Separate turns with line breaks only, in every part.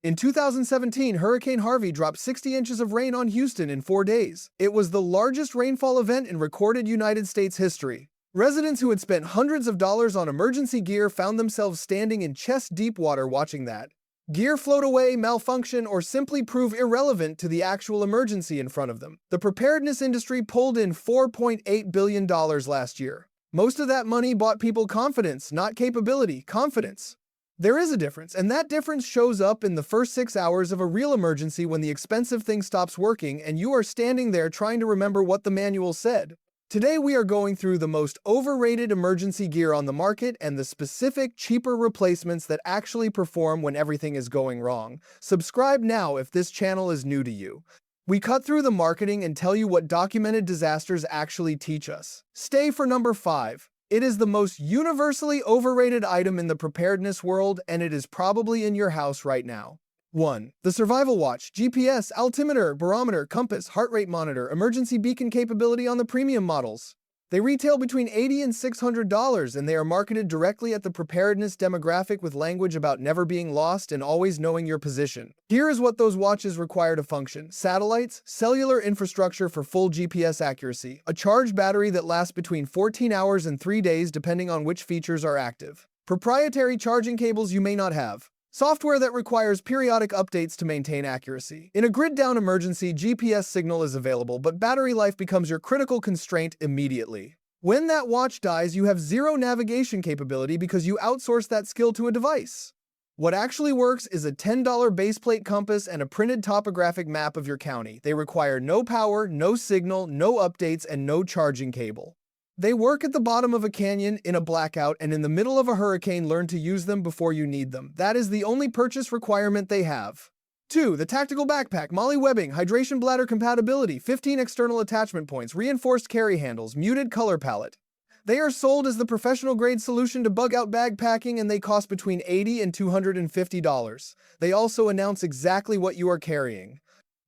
In 2017, Hurricane Harvey dropped 60 inches of rain on Houston in 4 days. It was the largest rainfall event in recorded United States history. Residents who had spent hundreds of dollars on emergency gear found themselves standing in chest-deep water watching that gear float away, malfunction, or simply prove irrelevant to the actual emergency in front of them. The preparedness industry pulled in $4.8 billion last year. Most of that money bought people confidence, not capability, confidence. There is a difference, and that difference shows up in the first 6 hours of a real emergency when the expensive thing stops working and you are standing there trying to remember what the manual said. Today we are going through the most overrated emergency gear on the market and the specific, cheaper replacements that actually perform when everything is going wrong. Subscribe now if this channel is new to you. We cut through the marketing and tell you what documented disasters actually teach us. Stay for number 5. It is the most universally overrated item in the preparedness world, and it is probably in your house right now. 1. The Survival Watch, GPS, altimeter, barometer, compass, heart rate monitor, emergency beacon capability on the premium models. They retail between $80 and $600, and they are marketed directly at the preparedness demographic with language about never being lost and always knowing your position. Here is what those watches require to function: satellites, cellular infrastructure for full GPS accuracy, a charged battery that lasts between 14 hours and 3 days depending on which features are active, proprietary charging cables you may not have, software that requires periodic updates to maintain accuracy. In a grid-down emergency, GPS signal is available, but battery life becomes your critical constraint immediately. When that watch dies, you have zero navigation capability because you outsource that skill to a device. What actually works is a $10 baseplate compass and a printed topographic map of your county. They require no power, no signal, no updates, and no charging cable. They work at the bottom of a canyon, in a blackout, and in the middle of a hurricane. Learn to use them before you need them. That is the only purchase requirement they have. 2. The Tactical Backpack, MOLLE webbing, hydration bladder compatibility, 15 external attachment points, reinforced carry handles, muted color palette. They are sold as the professional-grade solution to bug-out bag packing, and they cost between $80 and $250. They also announce exactly what you are carrying.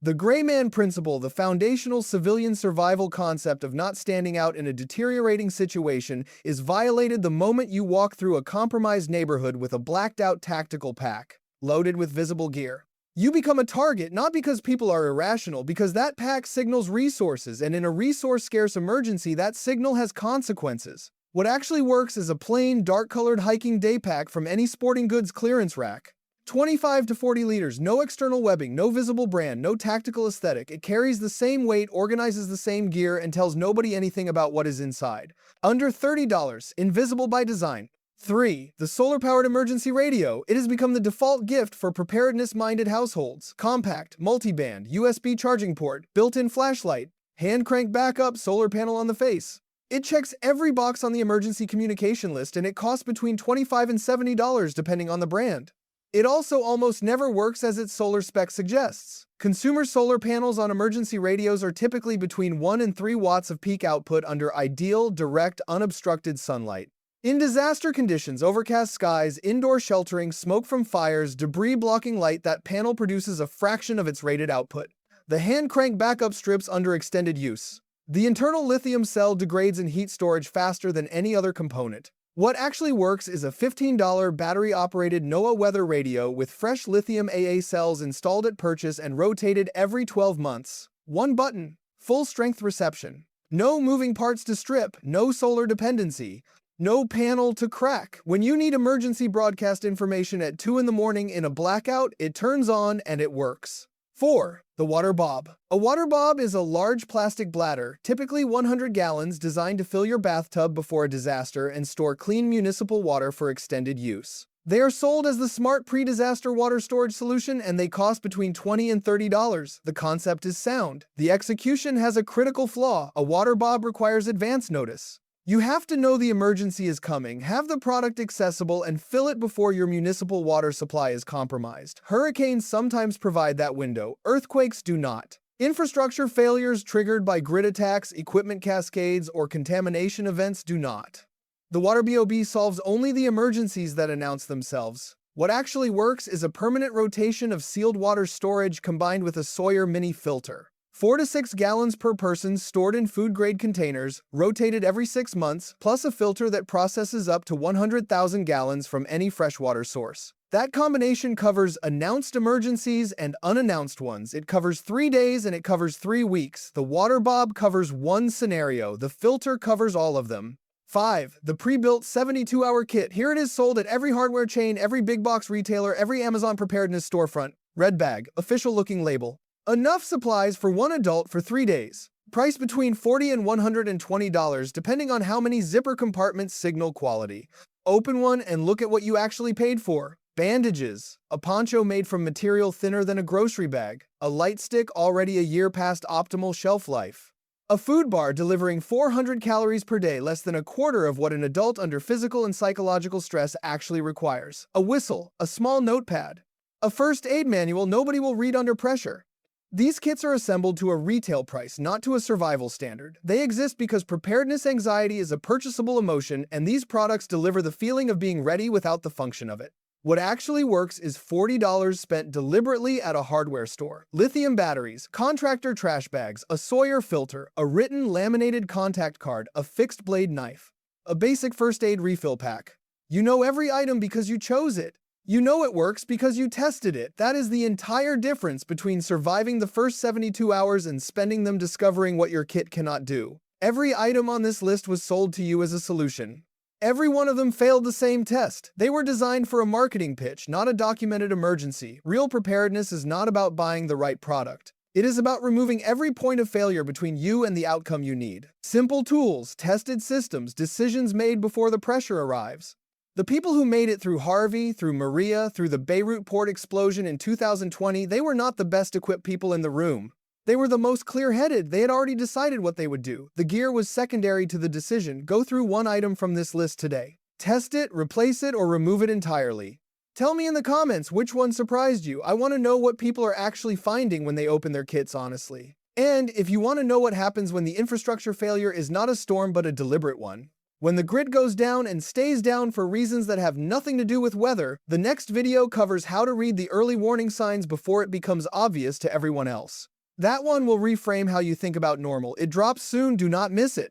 The gray man principle, the foundational civilian survival concept of not standing out in a deteriorating situation, is violated the moment you walk through a compromised neighborhood with a blacked-out tactical pack, loaded with visible gear. You become a target not because people are irrational, because that pack signals resources, and in a resource-scarce emergency, that signal has consequences. What actually works is a plain, dark-colored hiking day pack from any sporting goods clearance rack. 25 to 40 liters, no external webbing, no visible brand, no tactical aesthetic. It carries the same weight, organizes the same gear, and tells nobody anything about what is inside. Under $30, invisible by design. 3. The solar-powered emergency radio. It has become the default gift for preparedness-minded households. Compact, multi-band, USB charging port, built-in flashlight, hand crank backup, solar panel on the face. It checks every box on the emergency communication list, and it costs between $25 and $70 depending on the brand. It also almost never works as its solar spec suggests. Consumer solar panels on emergency radios are typically between 1 and 3 watts of peak output under ideal, direct, unobstructed sunlight. In disaster conditions, overcast skies, indoor sheltering, smoke from fires, debris blocking light, that panel produces a fraction of its rated output. The hand crank backup strips under extended use. The internal lithium cell degrades in heat storage faster than any other component. What actually works is a $15 battery-operated NOAA weather radio with fresh lithium AA cells installed at purchase and rotated every 12 months. 1 button, full-strength reception. No moving parts to strip, no solar dependency, no panel to crack. When you need emergency broadcast information at 2 in the morning in a blackout, it turns on and it works. 4. The Water Bob. A water bob is a large plastic bladder, typically 100 gallons, designed to fill your bathtub before a disaster and store clean municipal water for extended use. They are sold as the smart pre-disaster water storage solution, and they cost between $20 and $30. The concept is sound. The execution has a critical flaw. A water bob requires advance notice. You have to know the emergency is coming, have the product accessible, and fill it before your municipal water supply is compromised. Hurricanes sometimes provide that window. Earthquakes do not. Infrastructure failures triggered by grid attacks, equipment cascades, or contamination events do not. The Water Bob solves only the emergencies that announce themselves. What actually works is a permanent rotation of sealed water storage combined with a Sawyer mini filter. 4 to 6 gallons per person stored in food-grade containers, rotated every 6 months, plus a filter that processes up to 100,000 gallons from any freshwater source. That combination covers announced emergencies and unannounced ones. It covers 3 days and it covers 3 weeks. The water bob covers one scenario. The filter covers all of them. 5. The pre-built 72-hour kit. Here it is, sold at every hardware chain, every big box retailer, every Amazon preparedness storefront. Red bag, official looking label. Enough supplies for one adult for 3 days. Price between $40 and $120 depending on how many zipper compartments, signal quality. Open one and look at what you actually paid for. Bandages, a poncho made from material thinner than a grocery bag, a light stick already a year past optimal shelf life. A food bar delivering 400 calories per day, less than a quarter of what an adult under physical and psychological stress actually requires. A whistle, a small notepad. A first aid manual nobody will read under pressure. These kits are assembled to a retail price, not to a survival standard. They exist because preparedness anxiety is a purchasable emotion, and these products deliver the feeling of being ready without the function of it. What actually works is $40 spent deliberately at a hardware store. Lithium batteries, contractor trash bags, a Sawyer filter, a written laminated contact card, a fixed blade knife, a basic first aid refill pack. You know every item because you chose it. You know it works because you tested it. That is the entire difference between surviving the first 72 hours and spending them discovering what your kit cannot do. Every item on this list was sold to you as a solution. Every one of them failed the same test. They were designed for a marketing pitch, not a documented emergency. Real preparedness is not about buying the right product. It is about removing every point of failure between you and the outcome you need. Simple tools, tested systems, decisions made before the pressure arrives. The people who made it through Harvey, through Maria, through the Beirut port explosion in 2020, they were not the best equipped people in the room. They were the most clear-headed. They had already decided what they would do. The gear was secondary to the decision. Go through one item from this list today. Test it, replace it, or remove it entirely. Tell me in the comments which one surprised you. I want to know what people are actually finding when they open their kits, honestly. And if you want to know what happens when the infrastructure failure is not a storm but a deliberate one, when the grid goes down and stays down for reasons that have nothing to do with weather, the next video covers how to read the early warning signs before it becomes obvious to everyone else. That one will reframe how you think about normal. It drops soon, do not miss it.